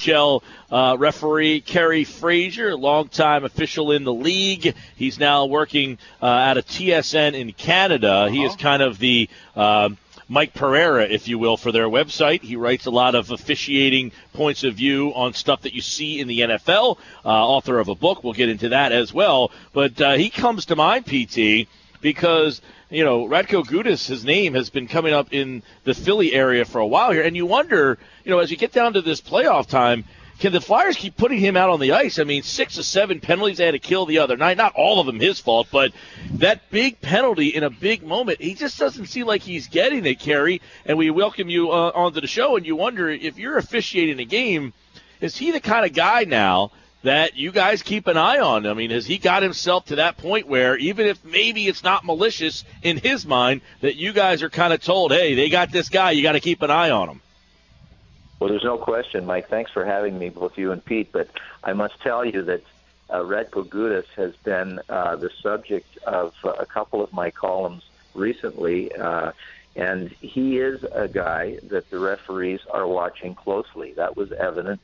NHL referee Kerry Frasier, longtime official in the league. He's now working at a TSN in Canada. He is kind of the Mike Pereira, if you will, for their website. He writes a lot of officiating points of view on stuff that you see in the NFL. Author of a book. We'll get into that as well. But he comes to mind, PT, because, you know, Radko Gudas, his name has been coming up in the Philly area for a while here. And you wonder, you know, as you get down to this playoff time, can the Flyers keep putting him out on the ice? I mean, 6 of 7 penalties they had to kill the other night. Not all of them his fault, but that big penalty in a big moment, he just doesn't seem like he's getting it, Kerry. And we welcome you onto the show, and you wonder if you're officiating a game, is he the kind of guy now that you guys keep an eye on? I mean, has he got himself to that point where even if maybe it's not malicious in his mind, that you guys are kind of told, hey, they got this guy, you got to keep an eye on him? Well, there's no question, Mike. Thanks for having me, both you and Pete. But I must tell you that Radko Gudas has been the subject of a couple of my columns recently, and he is a guy that the referees are watching closely. That was evident.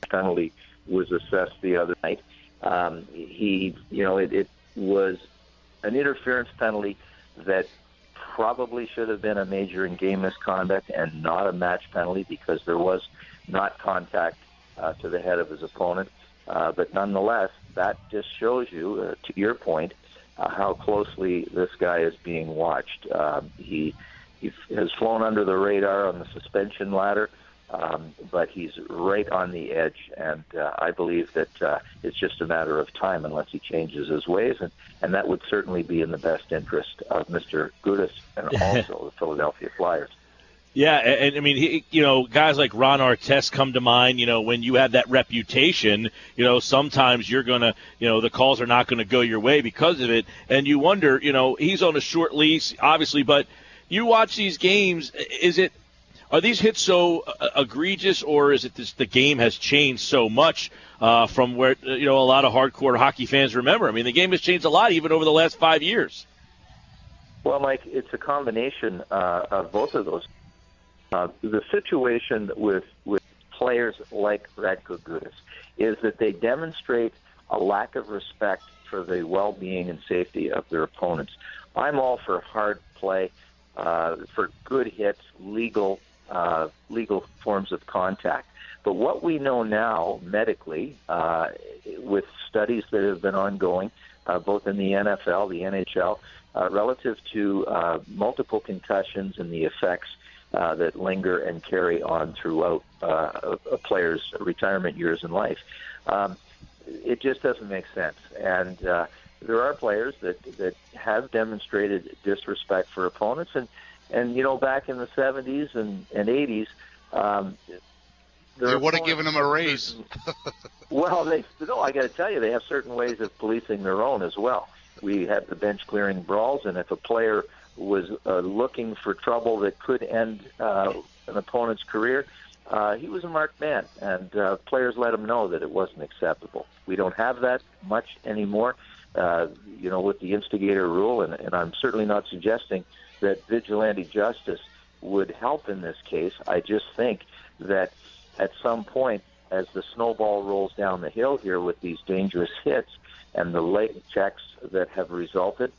Penalty was assessed the other night. It was an interference penalty that probably should have been a major in-game misconduct and not a match penalty because there was not contact to the head of his opponent. But nonetheless, that just shows you, to your point, how closely this guy is being watched. He has flown under the radar on the suspension ladder, but he's right on the edge, and I believe that it's just a matter of time unless he changes his ways, and that would certainly be in the best interest of Mr. Gudas and also the Philadelphia Flyers. Yeah, and I mean, guys like Ron Artest come to mind. You know, when you have that reputation, you know, sometimes you're going to, the calls are not going to go your way because of it, and you wonder, he's on a short leash, obviously, but you watch these games, are these hits so egregious, or is it the game has changed so much from where, a lot of hardcore hockey fans remember? I mean, the game has changed a lot even over the last 5 years. Well, Mike, it's a combination of both of those. The situation with players like Radko Gudas is that they demonstrate a lack of respect for the well-being and safety of their opponents. I'm all for hard play, for good hits, legal forms of contact. But what we know now medically, with studies that have been ongoing, both in the NFL, the NHL, relative to multiple concussions and the effects that linger and carry on throughout a player's retirement years in life, it just doesn't make sense. And there are players that have demonstrated disrespect for opponents, and back in the 70s and 80s, they would have given him a raise. Well, I got to tell you, they have certain ways of policing their own as well. We had the bench clearing brawls, and if a player was looking for trouble that could end an opponent's career, he was a marked man, and players let him know that it wasn't acceptable. We don't have that much anymore, with the instigator rule, and I'm certainly not suggesting that vigilante justice would help in this case. I just think that at some point, as the snowball rolls down the hill here with these dangerous hits and the leg checks that have resulted,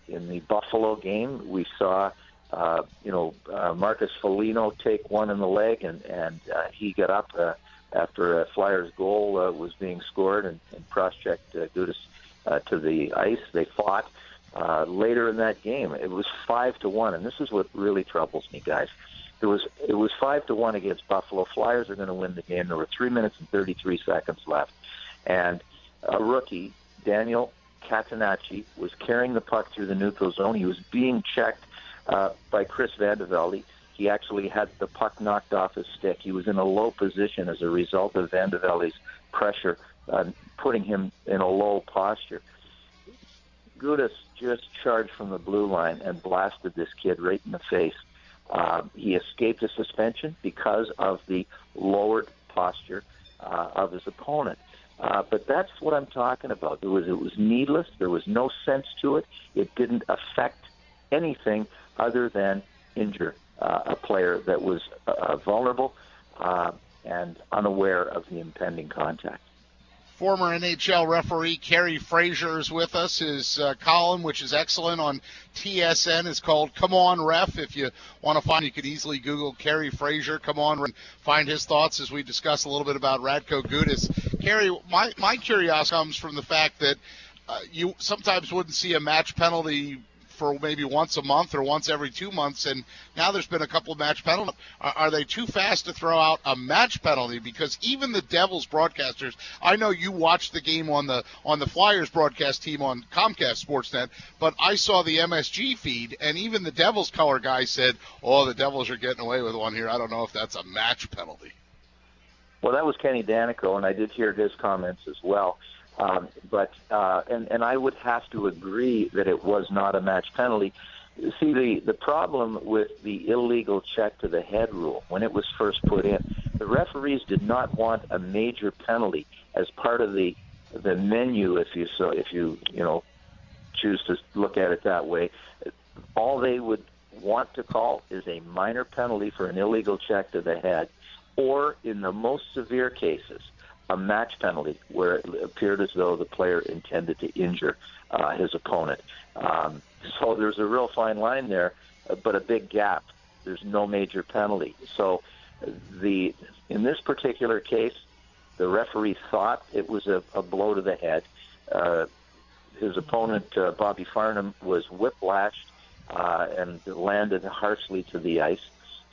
in the Buffalo game, we saw, Marcus Foligno take one in the leg, and he got up after a Flyers goal was being scored and cross-checked Gudas to the ice. They fought. Later in that game, it was 5-1, and this is what really troubles me, guys. It was 5-1 against Buffalo. Flyers are going to win the game. There were 3 minutes and 33 seconds left, and a rookie, Daniel Catanacci, was carrying the puck through the neutral zone. He was being checked by Chris Vandevelde. He actually had the puck knocked off his stick. He was in a low position as a result of Vandevelde's pressure, putting him in a low posture. Gudas just charged from the blue line and blasted this kid right in the face. He escaped a suspension because of the lowered posture of his opponent. But that's what I'm talking about. It was needless. There was no sense to it. It didn't affect anything other than injure a player that was vulnerable. and unaware of the impending contact. Former NHL referee Kerry Frasier is with us. His column, which is excellent on TSN, is called Come On Ref. If you want to find, you can easily Google Kerry Frasier, Come On, and find his thoughts as we discuss a little bit about Radko Gudas. Kerry, my curiosity comes from the fact that you sometimes wouldn't see a match penalty for maybe once a month or once every 2 months, and now there's been a couple of match penalties. Are they too fast to throw out a match penalty? Because even the Devils broadcasters, I know you watched the game on the Flyers broadcast team on Comcast Sportsnet, but I saw the MSG feed, and even the Devils color guy said, "Oh, the Devils are getting away with one here. I don't know if that's a match penalty." Well, that was Kenny Danico, and I did hear his comments as well. But I would have to agree that it was not a match penalty. See, the problem with the illegal check to the head rule, when it was first put in, the referees did not want a major penalty as part of the menu, if you choose to look at it that way. All they would want to call is a minor penalty for an illegal check to the head, or in the most severe cases, a match penalty where it appeared as though the player intended to injure his opponent. So there's a real fine line there, but a big gap. There's no major penalty. So in this particular case, the referee thought it was a blow to the head. His opponent, Bobby Farnham, was whiplashed and landed harshly to the ice.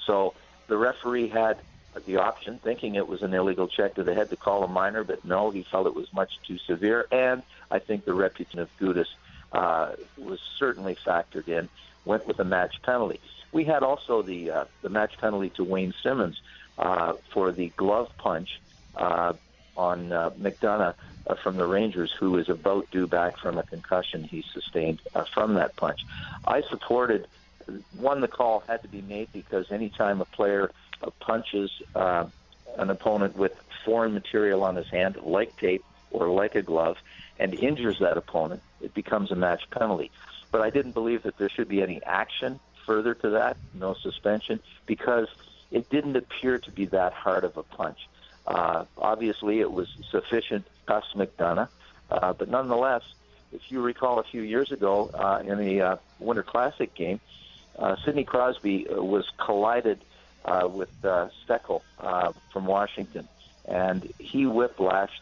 So the referee had the option, thinking it was an illegal check to the head, to call a minor, but no, he felt it was much too severe, and I think the reputation of Gudas was certainly factored in, went with a match penalty. We had also the match penalty to Wayne Simmons for the glove punch on McDonough from the Rangers, who is about due back from a concussion he sustained from that punch. I supported, the call had to be made because anytime a player punches an opponent with foreign material on his hand, like tape or like a glove, and injures that opponent, it becomes a match penalty. But I didn't believe that there should be any action further to that, no suspension, because it didn't appear to be that hard of a punch. Obviously, it was sufficient to cost McDonough, but nonetheless, if you recall a few years ago in the Winter Classic game, Sidney Crosby was collided with Steckel from Washington, and he whiplashed.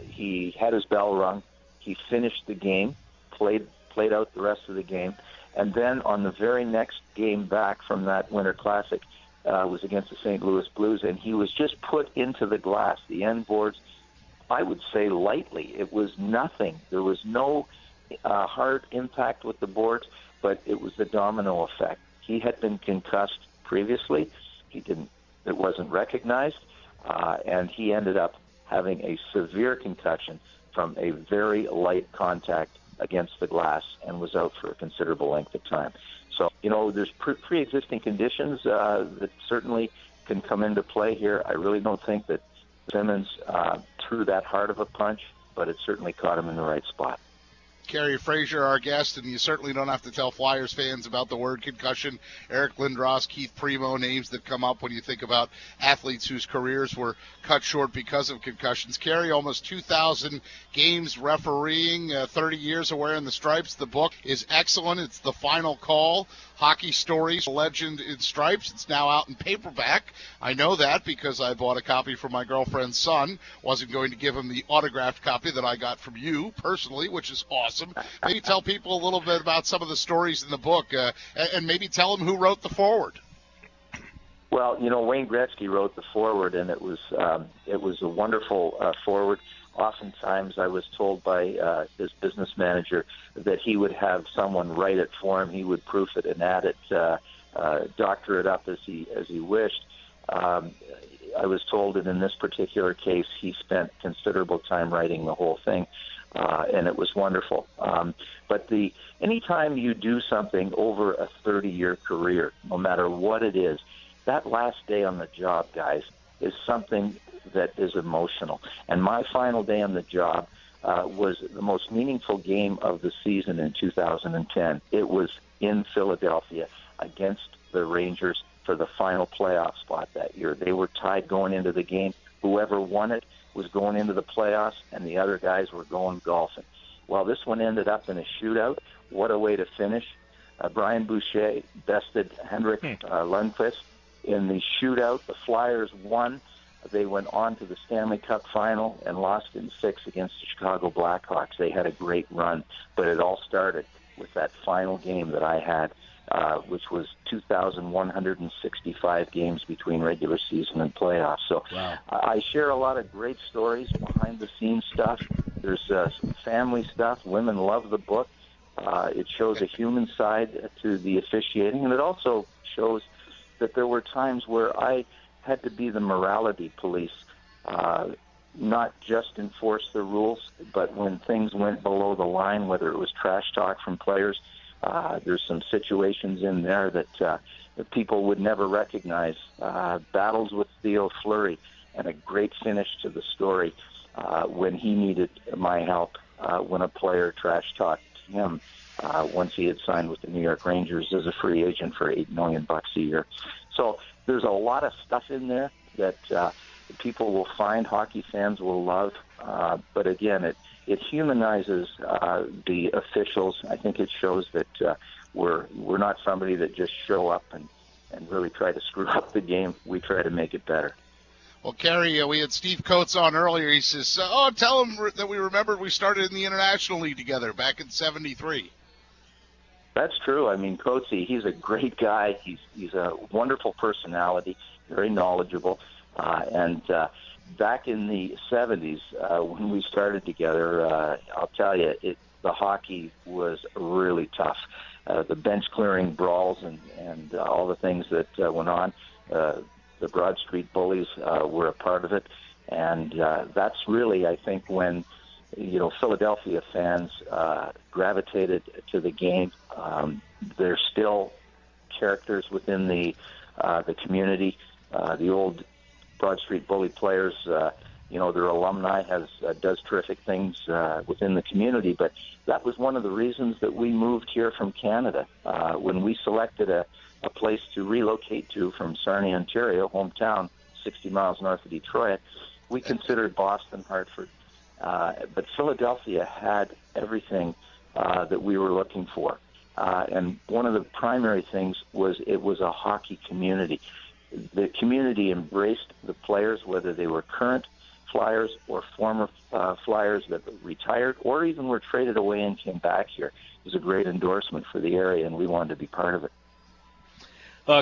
He had his bell rung. He finished the game, played out the rest of the game, and then on the very next game back from that Winter Classic was against the St. Louis Blues, and he was just put into the glass, the end boards, I would say lightly. It was nothing. There was no hard impact with the boards, but it was the domino effect. He had been concussed previously. It wasn't recognized, and he ended up having a severe concussion from a very light contact against the glass and was out for a considerable length of time. So, there's pre-existing conditions that certainly can come into play here. I really don't think that Simmons threw that hard of a punch, but it certainly caught him in the right spot. Kerry Frasier, our guest, and you certainly don't have to tell Flyers fans about the word concussion. Eric Lindros, Keith Primo, names that come up when you think about athletes whose careers were cut short because of concussions. Kerry, almost 2,000 games refereeing, 30 of wearing the stripes. The book is excellent. It's The Final Call, Hockey Stories, Legend in Stripes. It's now out in paperback. I know that because I bought a copy for my girlfriend's son. Wasn't going to give him the autographed copy that I got from you personally, which is awesome. Maybe tell people a little bit about some of the stories in the book, and maybe tell them who wrote the foreword. Well, Wayne Gretzky wrote the foreword, and it was a wonderful foreword. Oftentimes, I was told by his business manager that he would have someone write it for him. He would proof it and add it, doctor it up as he wished. I was told that in this particular case, he spent considerable time writing the whole thing. And it was wonderful. But anytime you do something over a 30-year career, no matter what it is, that last day on the job, guys, is something that is emotional. And my final day on the job was the most meaningful game of the season in 2010. It was in Philadelphia against the Rangers for the final playoff spot that year. They were tied going into the game. Whoever won it was going into the playoffs, and the other guys were going golfing. Well, this one ended up in a shootout. What a way to finish. Brian Boucher bested Henrik Lundqvist in the shootout. The Flyers won. They went on to the Stanley Cup final and lost in 6 against the Chicago Blackhawks. They had a great run, but it all started with that final game that I had, which was 2,165 games between regular season and playoffs. So wow. I share a lot of great stories, behind-the-scenes stuff. There's some family stuff. Women love the book. It shows a human side to the officiating, and it also shows that there were times where I had to be the morality police, not just enforce the rules, but when things went below the line, whether it was trash talk from players, there's some situations in there that people would never recognize. Battles with Theo Fleury, and a great finish to the story when he needed my help, when a player trash talked him once he had signed with the New York Rangers as a free agent for $8 million a year. So there's a lot of stuff in there that people will find, hockey fans will love. But again, it humanizes the officials. I think it shows that we're not somebody that just show up and really try to screw up the game. We try to make it better. Well, Kerry, we had Steve Coates on earlier. He says, tell him that we remembered we started in the International League together back in '73. That's true. I mean, Coatesy, he's a great guy. He's a wonderful personality, very knowledgeable. And back in the 70s, when we started together, I'll tell you, the hockey was really tough. The bench-clearing brawls and all the things that went on. The Broad Street Bullies were a part of it, and that's really, I think, when Philadelphia fans gravitated to the game. There's still characters within the community. The old Broad Street Bully players, their alumni does terrific things within the community. But that was one of the reasons that we moved here from Canada when we selected a place to relocate to from Sarnia, Ontario, hometown, 60 miles north of Detroit. We considered Boston, Hartford. But Philadelphia had everything that we were looking for. And one of the primary things was it was a hockey community. The community embraced the players, whether they were current Flyers or former Flyers that retired or even were traded away and came back here. It was a great endorsement for the area, and we wanted to be part of it.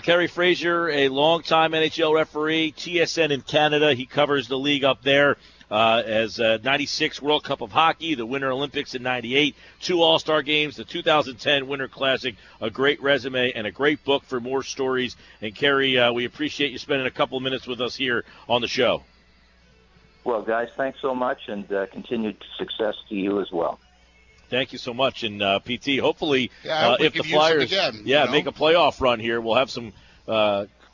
Kerry Frasier, a longtime NHL referee, TSN in Canada. He covers the league up there as 96 World Cup of Hockey, the Winter Olympics in 98, 2 All-Star games, the 2010 Winter Classic, a great resume and a great book for more stories. And, Kerry, we appreciate you spending a couple minutes with us here on the show. Well, guys, thanks so much, and continued success to you as well. Thank you so much. And, PT, hopefully if the Flyers make a playoff run here, we'll have some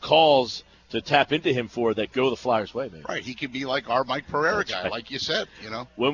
calls to tap into him for that go the Flyers' way, maybe. Right. He could be like our Mike Pereira guy, like you said,